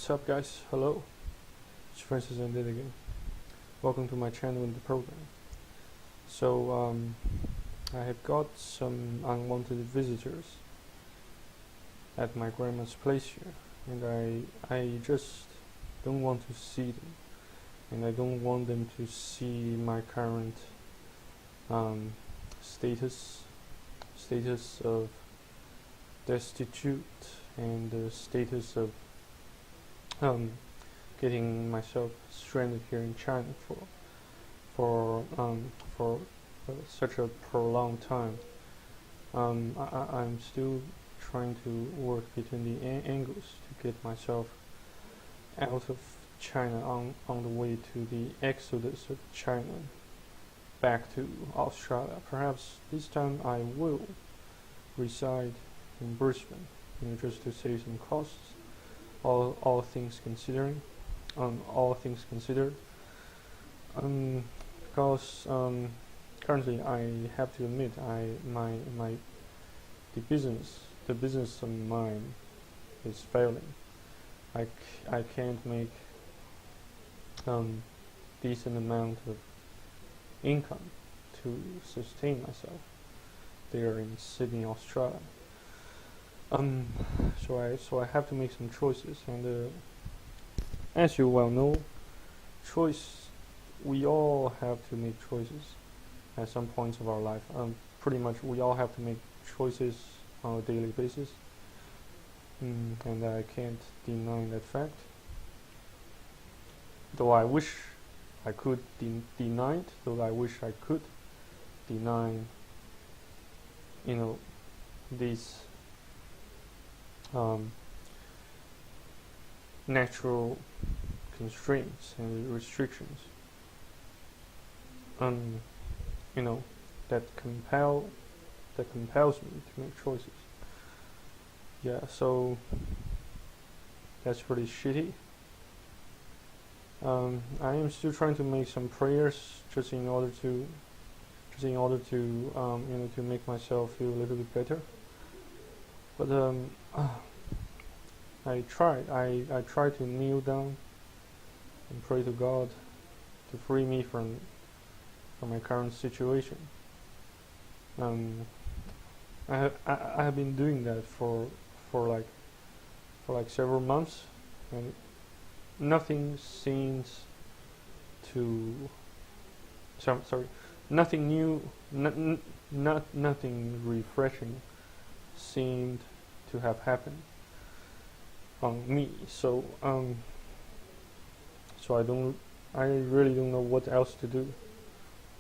What's up, guys? Hello, it's Francis and Did again. Welcome to my channel and the program. So, I have got some unwanted visitors at my grandma's place here, and I just don't want to see them, and I don't want them to see my current status of destitute and the status of getting myself stranded here in China for such a prolonged time. I'm still trying to work between the angles to get myself out of China on the way to the exodus of China back to Australia. Perhaps this time I will reside in Brisbane, just to save some costs. All things considered, because currently I have to admit the business of mine is failing. I can't make decent amount of income to sustain myself there in Sydney, Australia. So I have to make some choices, and as you well know, we all have to make choices at some points of our life. Pretty much we all have to make choices on a daily basis, and I can't deny that fact. Though I wish I could deny it, though I wish I could deny, these natural constraints and restrictions, that compels me to make choices. Yeah, so that's pretty shitty. I am still trying to make some prayers just in order to to make myself feel a little bit better. But I tried to kneel down and pray to God to free me from my current situation. I have been doing that for like several months, and nothing seems to. Nothing new, nothing refreshing seemed to have happened on me. So I really don't know what else to do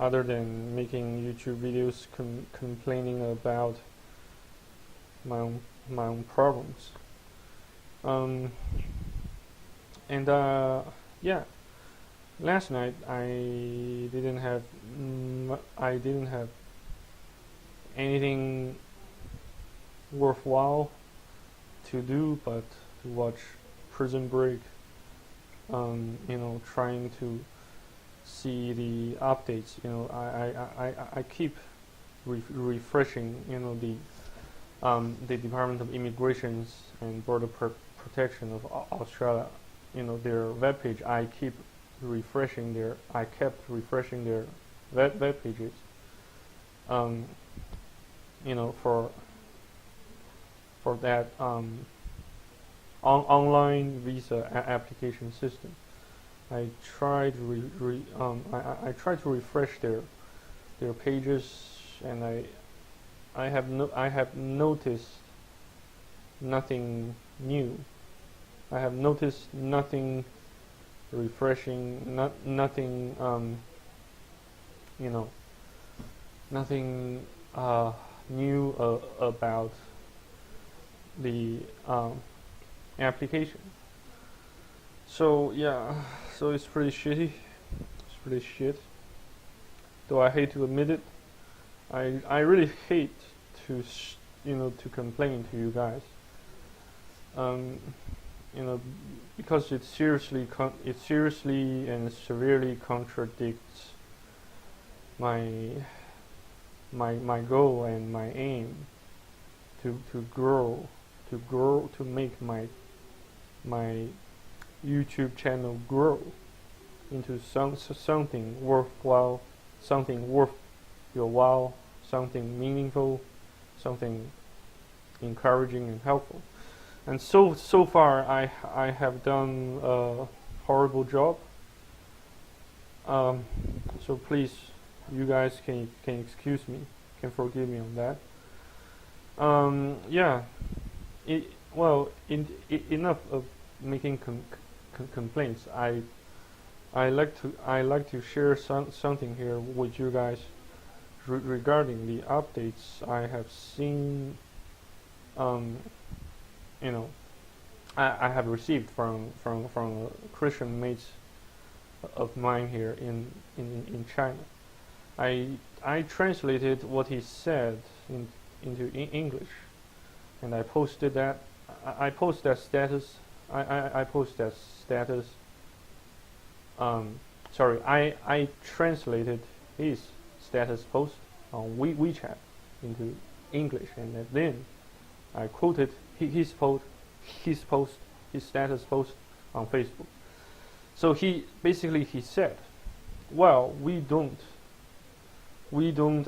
other than making YouTube videos complaining about my own problems. Yeah, last night I didn't have anything worthwhile to do but to watch Prison Break. Trying to see the updates. I keep refreshing the Department of Immigration and Border Protection of Australia, their webpage. I kept refreshing their web pages, for that online visa application system. I tried to refresh their pages, and I have noticed nothing new. I have noticed nothing refreshing, nothing nothing new about the application. So yeah, so it's pretty shitty. It's pretty shit. Though I hate to admit it, I really hate to to complain to you guys. Because it seriously and severely contradicts my goal and my aim to make my YouTube channel grow into something worthwhile, something worth your while, something meaningful, something encouraging and helpful. And so far, I have done a horrible job. So please, you guys can excuse me, can forgive me on that. Yeah. Enough of making complaints. I like to share something here with you guys regarding the updates I have seen. You know, I have received from Christian mates of mine here in China. I translated what he said into English, and I posted that. I post that status. I post that status. Sorry, I translated his status post on WeChat into English, and then I quoted his status post on Facebook. So he said, well, we don't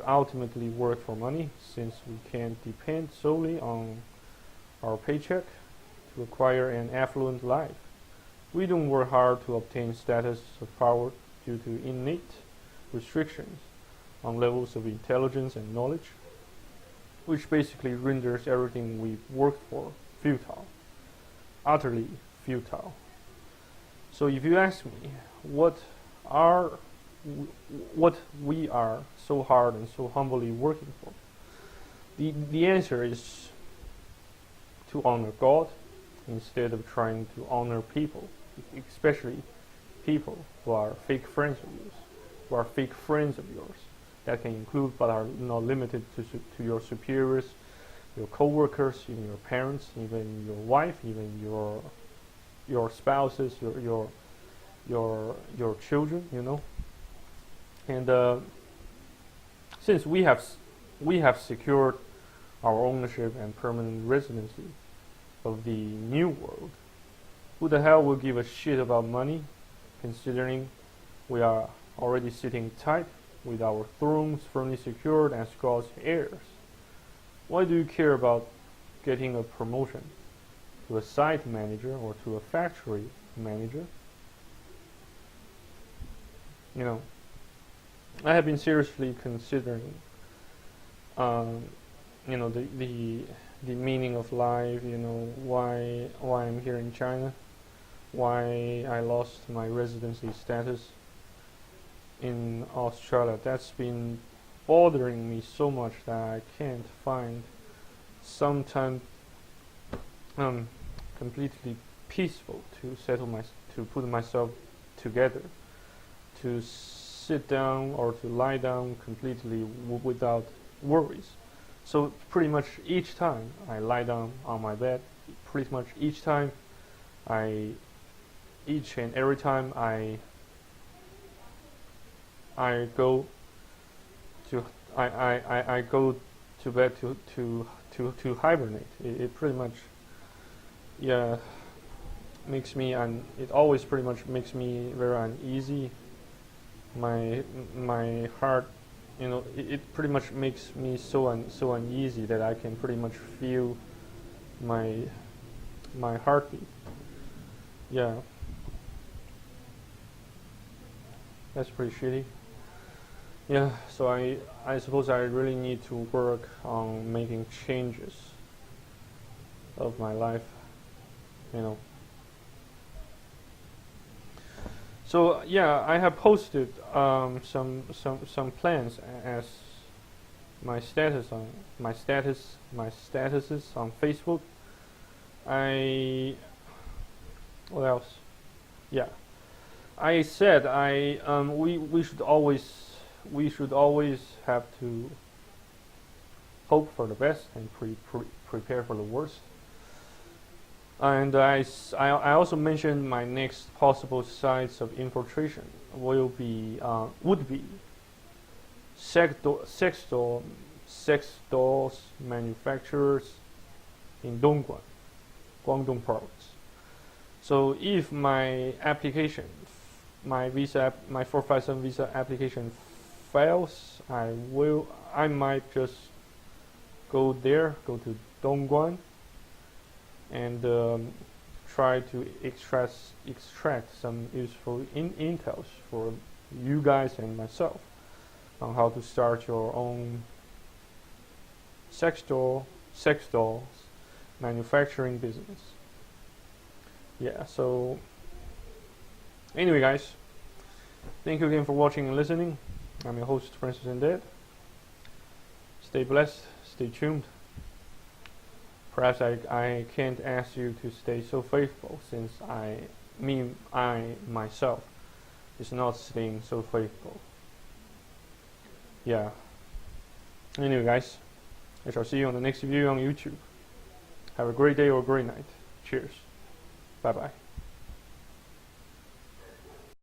ultimately work for money, since we can't depend solely on our paycheck to acquire an affluent life. We don't work hard to obtain status of power due to innate restrictions on levels of intelligence and knowledge, which basically renders everything we've worked for futile, utterly futile. So if you ask me what we are so hard and so humbly working for, the answer is to honor God instead of trying to honor people, especially people who are fake friends of yours, that can include but are not limited to your superiors, your co-workers, even your parents, even your wife, even your spouses, your children, you know. And since we have secured our ownership and permanent residency of the new world, who the hell will give a shit about money, considering we are already sitting tight with our thrones firmly secured as God's heirs? Why do you care about getting a promotion to a site manager or to a factory manager? You know, I have been seriously considering, you know, the meaning of life. You know, why I'm here in China, why I lost my residency status in Australia. That's been bothering me so much that I can't find some time completely peaceful to put myself together, to sit down or to lie down completely without worries. So pretty much each time I lie down on my bed, pretty much each and every time I go to bed to hibernate. It pretty much, yeah, it always pretty much makes me very uneasy. My heart, you know, it pretty much makes me so uneasy that I can pretty much feel my heartbeat. Yeah, that's pretty shitty. Yeah, so I suppose I really need to work on making changes of my life, you know. So yeah, I have posted some plans as my statuses on Facebook. What else? Yeah, I said we should always have to hope for the best and prepare for the worst. And I also mentioned my next possible sites of infiltration would be sex dolls manufacturers in Dongguan, Guangdong province. So if my application, my 457 visa application fails, I might just go to Dongguan, and try to extract some useful intels for you guys and myself on how to start your own sex dolls manufacturing business. Yeah, so anyway guys, thank you again for watching and listening. I'm your host, Francis Undead. Stay blessed, stay tuned. Perhaps I can't ask you to stay so faithful, since I myself is not staying so faithful. Yeah. Anyway guys, I shall see you on the next video on YouTube. Have a great day or a great night. Cheers. Bye bye.